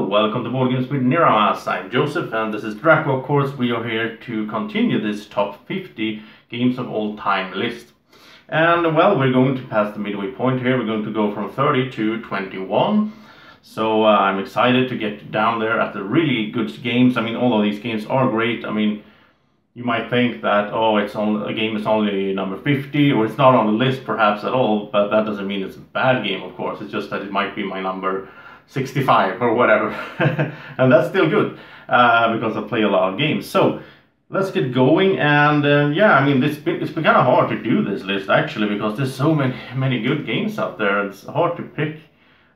welcome to Board Games with Niramas. I'm Joseph and this is Draco. Of course, we are here to continue this top 50 games of all time list. And well, we're going to pass the midway point here. We're going to go from 30 to 21. So I'm excited to get down there at the really good games. I mean, all of these games are great. I mean, you might think that, oh, a game is only number 50 or it's not on the list perhaps at all, but that doesn't mean it's a bad game, of course. It's just that it might be my number 65 or whatever. And that's still good because I play a lot of games. So let's get going. And yeah, I mean, it's been kind of hard to do this list actually because there's so many good games out there. It's hard to pick.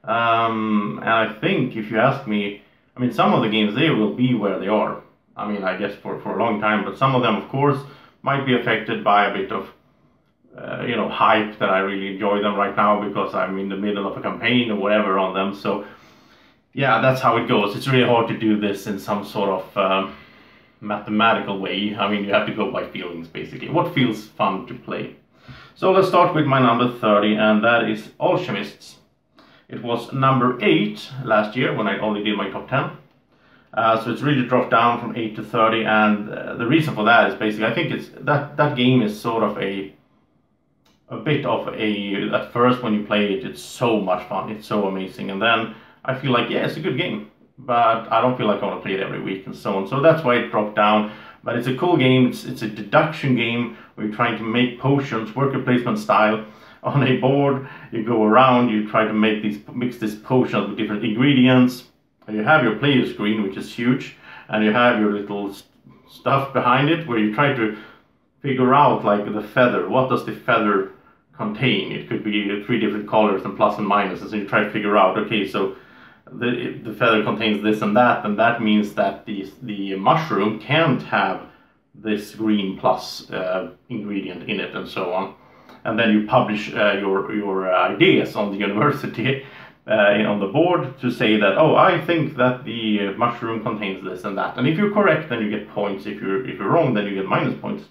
And I think if you ask me, I mean, some of the games, they will be where they are. I mean, I guess for a long time, but some of them, of course, might be affected by a bit of, hype that I really enjoy them right now because I'm in the middle of a campaign or whatever on them. So, yeah, that's how it goes. It's really hard to do this in some sort of mathematical way. I mean, you have to go by feelings, basically. What feels fun to play? So let's start with my number 30, and that is Alchemists. It was number 8 last year when I only did my top 10. So it's really dropped down from 8 to 30, and the reason for that is basically, I think it's that game is sort of a bit of at first when you play it, it's so much fun, it's so amazing, and then I feel like, yeah, it's a good game, but I don't feel like I want to play it every week and so on, so that's why it dropped down. But it's a cool game. It's a deduction game where you're trying to make potions, worker placement style, on a board. You go around, you try to mix this potion with different ingredients. You have your player screen, which is huge, and you have your little stuff behind it where you try to figure out, like, the feather. What does the feather contain? It could be 3 different colors and plus and minuses, and you try to figure out, okay, so the feather contains this and that means that the mushroom can't have this green plus ingredient in it, and so on. And then you publish your ideas on the university on the board to say that, oh, I think that the mushroom contains this and that. And if you're correct, then you get points. If you're wrong, then you get minus points.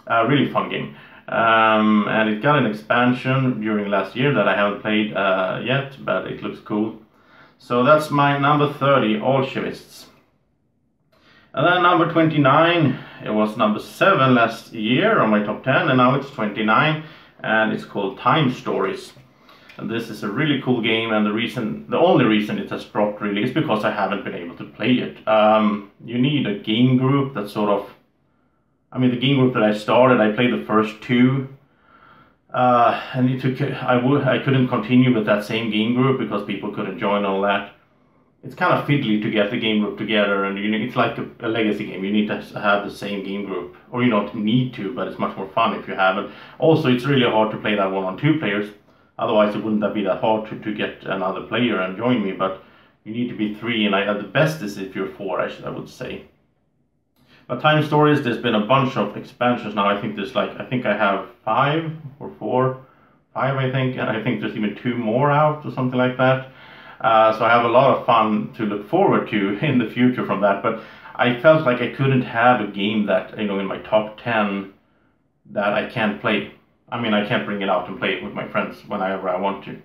Really fun game. And it got an expansion during last year that I haven't played yet, but it looks cool. So that's my number 30, Alchemists. And then number 29, it was number 7 last year on my top 10, and now it's 29, and it's called Time Stories. And this is a really cool game, and the only reason it has dropped really is because I haven't been able to play it. You need a game group that sort of, I mean, the game group that I started, I played the first 2, and it took, I couldn't continue with that same game group because people couldn't join all that. It's kind of fiddly to get the game group together, and it's like a legacy game. You need to have the same game group, or you don't need to, but it's much more fun if you have it. Also, it's really hard to play that one on 2 players. Otherwise, it wouldn't be that hard to get another player and join me, but you need to be 3, and the best is if you're 4, I would say. But Time Stories, there's been a bunch of expansions now. I think I have 5 or 4, 5 I think, and I think there's even 2 more out or something like that. So I have a lot of fun to look forward to in the future from that, but I felt like I couldn't have a game that, in my top 10 that I can't play. I mean, I can't bring it out and play it with my friends whenever I want to.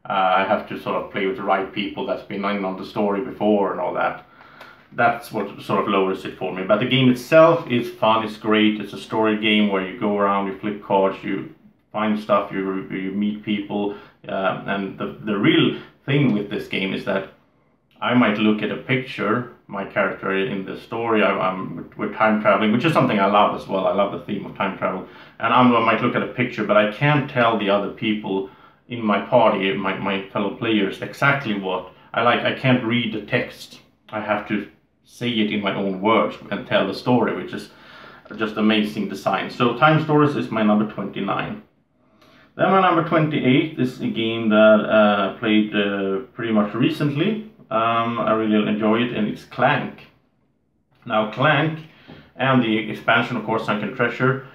I have to sort of play with the right people that's been in on the story before and all that. That's what sort of lowers it for me. But the game itself is fun, it's great. It's a story game where you go around, you flip cards, you find stuff, you meet people. And the real thing with this game is that I might look at a picture, my character in the story, we're time traveling, which is something I love as well. I love the theme of time travel. And I might look at a picture, but I can't tell the other people in my party, my fellow players, exactly what I like. I can't read the text. I have to say it in my own words and tell the story, which is just amazing design. So Time Stories is my number 29. Then my number 28 is a game that I played pretty much recently. I really enjoy it, and it's Clank. Now Clank and the expansion, of course, Sunken Treasure.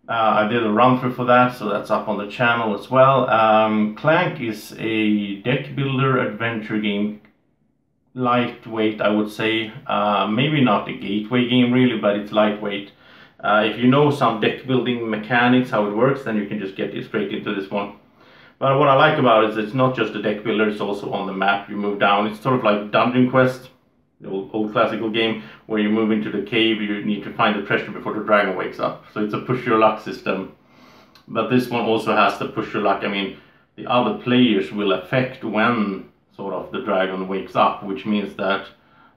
I did a run through for that, so that's up on the channel as well. Clank is a deck builder adventure game. Lightweight, I would say. Maybe not a gateway game really, but it's lightweight. If you know some deck building mechanics, how it works, then you can just get straight into this one. But what I like about it is it's not just a deck builder, it's also on the map. You move down, it's sort of like Dungeon Quest, the old classical game, where you move into the cave, you need to find the treasure before the dragon wakes up. So it's a push your luck system. But this one also has the push your luck. I mean, the other players will affect when sort of the dragon wakes up, which means that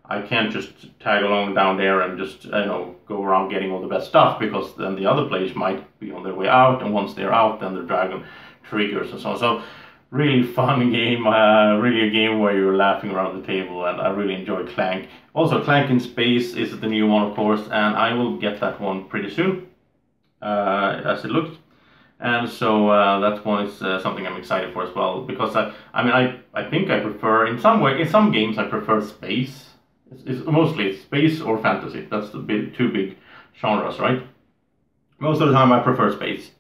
I can't just tag along down there and just, you know, go around getting all the best stuff, because then the other players might be on their way out, and once they're out, then the dragon triggers and so on. So really fun game, really a game where you're laughing around the table, and I really enjoy Clank. Also, Clank in Space is the new one, of course, and I will get that one pretty soon, as it looks. And so that one is something I'm excited for as well, because I think I prefer, in some games I prefer space. It's mostly space or fantasy. That's the two big genres, right? Most of the time I prefer space.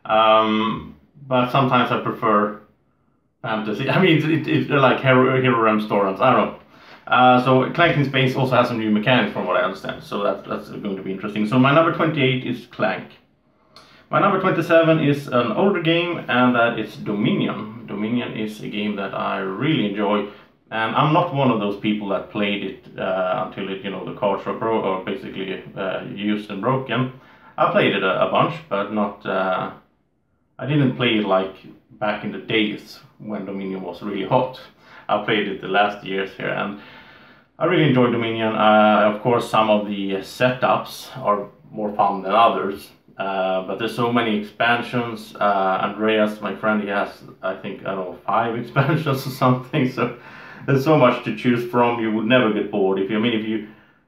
But sometimes I prefer fantasy. I mean, it's like Hero Realm Storms, I don't know. So Clank in Space also has some new mechanics from what I understand, so that's going to be interesting. So my number 28 is Clank. My number 27 is an older game, and that is Dominion. Dominion is a game that I really enjoy, and I'm not one of those people that played it until it, you know, the cards are basically used and broken. I played it a bunch, but not. I didn't play it like back in the days when Dominion was really hot. I played it the last years here, and I really enjoy Dominion. Of course, some of the setups are more fun than others. But there's so many expansions. Andreas, my friend, he has, I think, I don't know, 5 expansions or something. So there's so much to choose from. You would never get bored. If you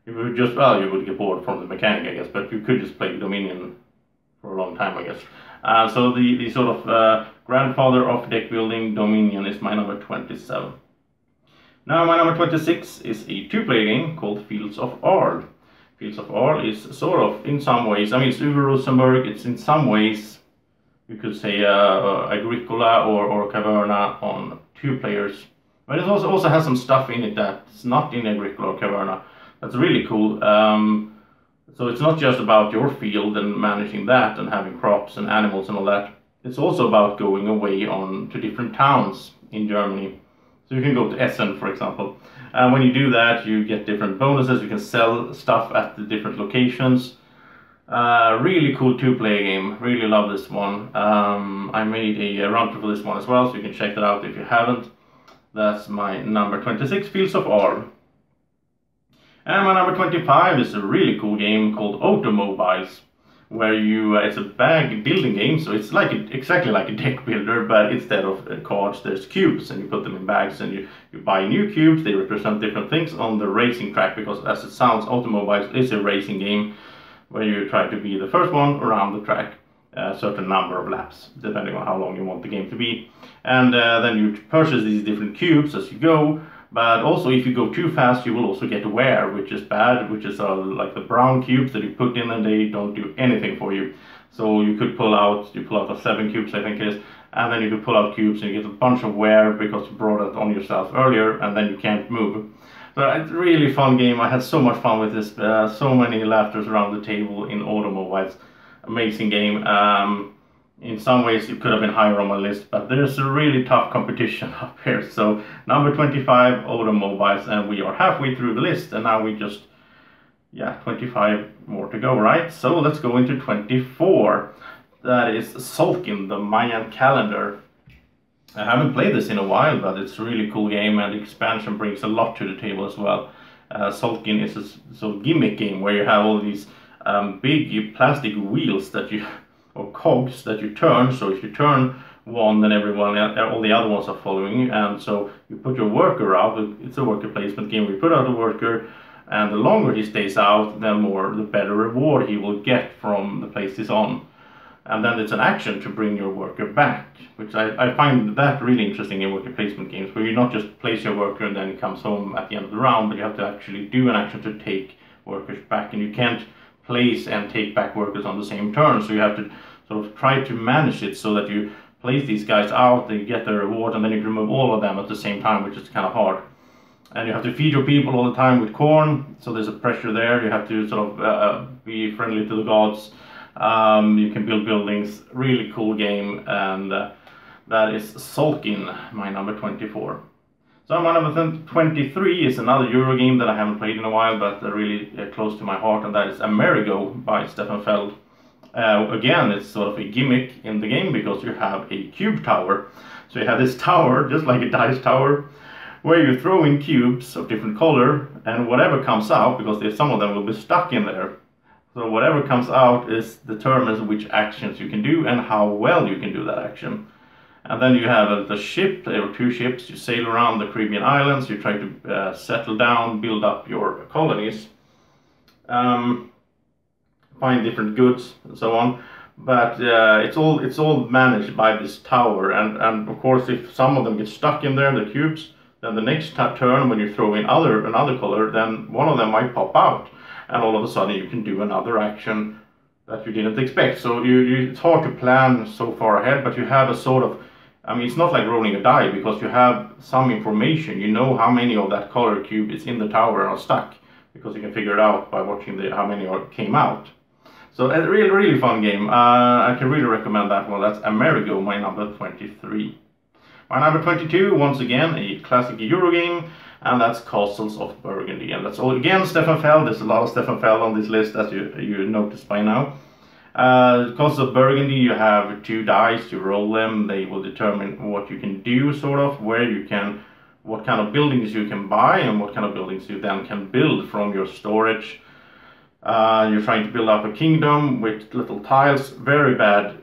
would just, well, you would get bored from the mechanic, I guess. But you could just play Dominion for a long time, I guess. So the sort of grandfather of deck building, Dominion, is my number 27. Now my number 26 is a 2-player game called Fields of Arle. Fields of Arle is sort of, in some ways, I mean, it's Uwe Rosenberg, it's in some ways, you could say, Agricola or Caverna on 2 players. But it also has some stuff in it that's not in Agricola or Caverna. That's really cool. So it's not just about your field and managing that and having crops and animals and all that. It's also about going away to different towns in Germany. So you can go to Essen, for example. And when you do that, you get different bonuses. You can sell stuff at the different locations. Really cool 2-player game. Really love this one. I made a run through for this one as well, so you can check that out if you haven't. That's my number 26, Fields of Arle. And my number 25 is a really cool game called Automobiles, where it's a bag building game, so it's like exactly like a deck builder, but instead of cards, there's cubes, and you put them in bags, and you buy new cubes. They represent different things on the racing track, because as it sounds, Automobiles is a racing game where you try to be the first one around the track, a certain number of laps, depending on how long you want the game to be. And then you purchase these different cubes as you go. But also, if you go too fast, you will also get wear, which is bad, which is like the brown cubes that you put in and they don't do anything for you. So you could pull out the 7 cubes, I think it is, and then you could pull out cubes and you get a bunch of wear because you brought it on yourself earlier, and then you can't move. So it's a really fun game. I had so much fun with this, so many laughters around the table in Automobiles. Amazing game. In some ways it could have been higher on my list, but there's a really tough competition up here. So number 25, Automobiles, and we are halfway through the list, and now we just, 25 more to go, right? So let's go into 24. That is Tzolk'in, the Mayan calendar. I haven't played this in a while, but it's a really cool game, and the expansion brings a lot to the table as well. Tzolk'in is a sort of gimmick game where you have all these big plastic wheels or cogs that you turn. So if you turn one, then all the other ones are following you, and so you put your worker out. It's a worker placement game where you put out a worker, and the longer he stays out, the better reward he will get from the place he's on. And then it's an action to bring your worker back, which I find that really interesting in worker placement games, where you not just place your worker and then he comes home at the end of the round, but you have to actually do an action to take workers back, and you can't place and take back workers on the same turn, so you have to sort of try to manage it so that you place these guys out, they get their reward, and then you can remove all of them at the same time, which is kind of hard. And you have to feed your people all the time with corn, so there's a pressure there. You have to sort of be friendly to the gods. You can build buildings. Really cool game, and That is Sulkin, my number 24. So my number 23 is another Euro game that I haven't played in a while, but really close to my heart, and that is Amerigo by Stefan Feld. Again, it's sort of a gimmick in the game because you have a cube tower. So you have this tower, just like a dice tower, where you throw in cubes of different color, and whatever comes out, because some of them will be stuck in there. So whatever comes out determines which actions you can do and how well you can do that action. And then you have the ship, there are 2 ships, you sail around the Caribbean islands, you try to settle down, build up your colonies, find different goods and so on. But it's all managed by this tower, and of course if some of them get stuck in there, the cubes, then the next turn when you throw in another color, then one of them might pop out, and all of a sudden you can do another action that you didn't expect. So it's hard to plan so far ahead, but you have a sort of, I mean, it's not like rolling a die, because you have some information. You know how many of that color cube is in the tower and are stuck, because you can figure it out by watching how many came out. So a really fun game. I can really recommend that one. That's Amerigo, my number 23. My number 22, once again, a classic Euro game, and that's Castles of Burgundy. And that's all again Stefan Feld. There's a lot of Stefan Feld on this list, as you noticed by now. Castles of Burgundy, you have 2 dice, you roll them, they will determine what you can do, sort of, what kind of buildings you can buy, and what kind of buildings you then can build from your storage. You're trying to build up a kingdom with little tiles, very bad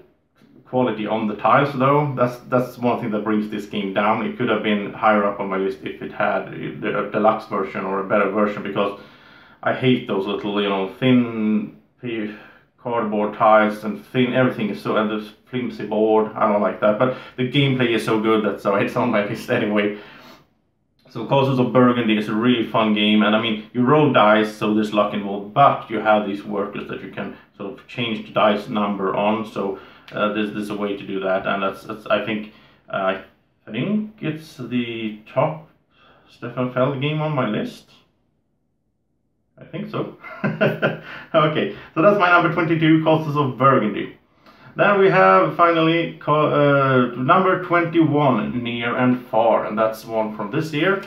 quality on the tiles though. That's one thing that brings this game down. It could have been higher up on my list if it had a deluxe version or a better version, because I hate those little, thin cardboard tiles and everything is so, and the flimsy board, I don't like that, but the gameplay is so good that it's on my list anyway. So Castles of Burgundy is a really fun game, and I mean, you roll dice, so there's luck involved, but you have these workers that you can sort of change the dice number on, so there's a way to do that, and that's I think it's the top Stefan Feld game on my list. I think so. Okay, so that's my number 22, Castles of Burgundy. Then we have finally number 21, Near and Far, and that's one from this year.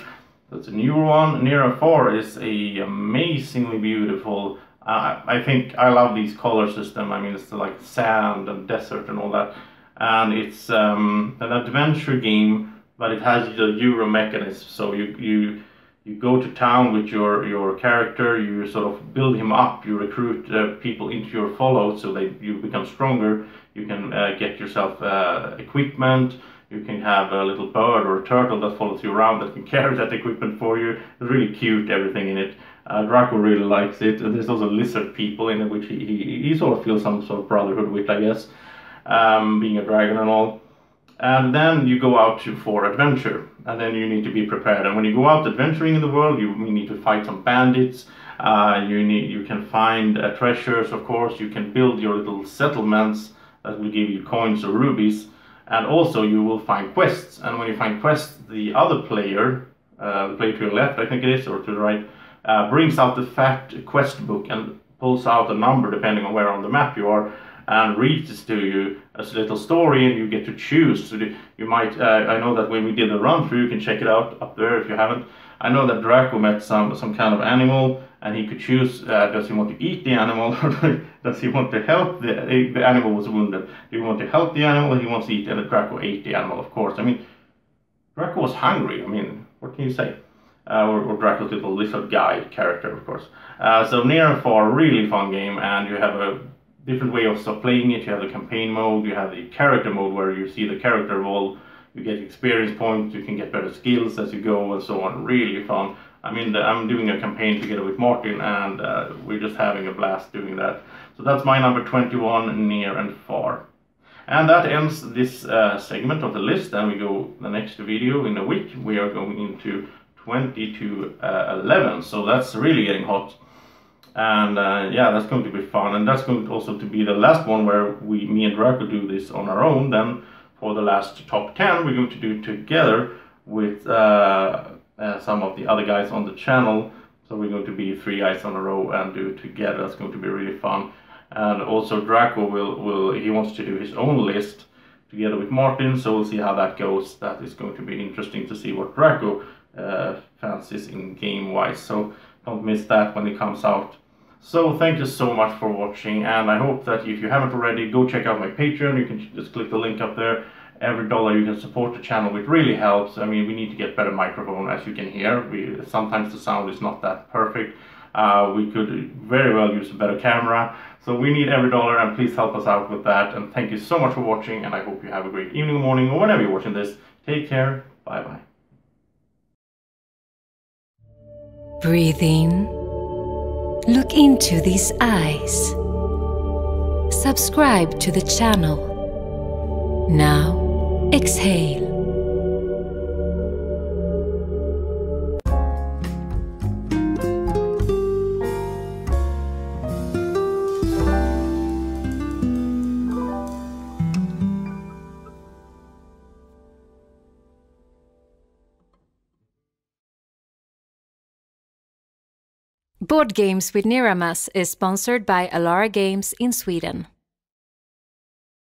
That's a newer one. Near and Far is a amazingly beautiful. I think I love these color system. I mean, it's like sand and desert and all that, and it's an adventure game, but it has the Euro mechanism. So you go to town with your character, you sort of build him up, you recruit people into your follow, so you become stronger. You can get yourself equipment, you can have a little bird or a turtle that follows you around that can carry that equipment for you. It's really cute, everything in it. Draco really likes it. There's also lizard people in it, which he sort of feels some sort of brotherhood with, I guess, being a dragon and all. And then you go out for adventure, and then you need to be prepared. And when you go out adventuring in the world, you need to fight some bandits. You can find treasures, of course. You can build your little settlements that will give you coins or rubies. And also you will find quests. And when you find quests, the other player, the player to your left, I think it is, or to the right, brings out the fat quest book and pulls out a number depending on where on the map you are, and reads to you a little story, and you get to choose. So you might, I know that when we did the run through, you can check it out up there if you haven't. I know that Draco met some kind of animal, and he could choose, does he want to eat the animal, or does he want to help the animal was wounded? Do you want to help the animal, or he wants to eat, and Draco ate the animal, of course. I mean, Draco was hungry, I mean, what can you say? Or Draco's little lizard guy character, of course. So Near and Far, really fun game, and you have a different way of playing it. You have the campaign mode, you have the character mode where you see the character evolve, you get experience points, you can get better skills as you go and so on. Really fun. I mean, I'm doing a campaign together with Martin, and we're just having a blast doing that. So that's my number 21, Near and Far. And that ends this segment of the list, and we go the next video in a week. We are going into 20 to 11, so that's really getting hot. And yeah, that's going to be fun, and that's going to also to be the last one where me and Draco do this on our own. Then for the last top 10, we're going to do it together with some of the other guys on the channel. So we're going to be 3 guys on a row and do it together. That's going to be really fun. And also Draco he wants to do his own list together with Martin, so we'll see how that goes. That is going to be interesting to see what Draco fancies in game-wise, so don't miss that when it comes out. So thank you so much for watching, and I hope that if you haven't already, go check out my Patreon. You can just click the link up there. Every dollar you can support the channel, it really helps. I mean, we need to get better microphone, as you can hear. Sometimes the sound is not that perfect. We could very well use a better camera. So we need every dollar, and please help us out with that. And thank you so much for watching, and I hope you have a great evening, morning, or whenever you're watching this. Take care. Bye-bye. Breathe in. Look into these eyes. Subscribe to the channel. Now, exhale. Board Games with Niramas is sponsored by Alara Games in Sweden.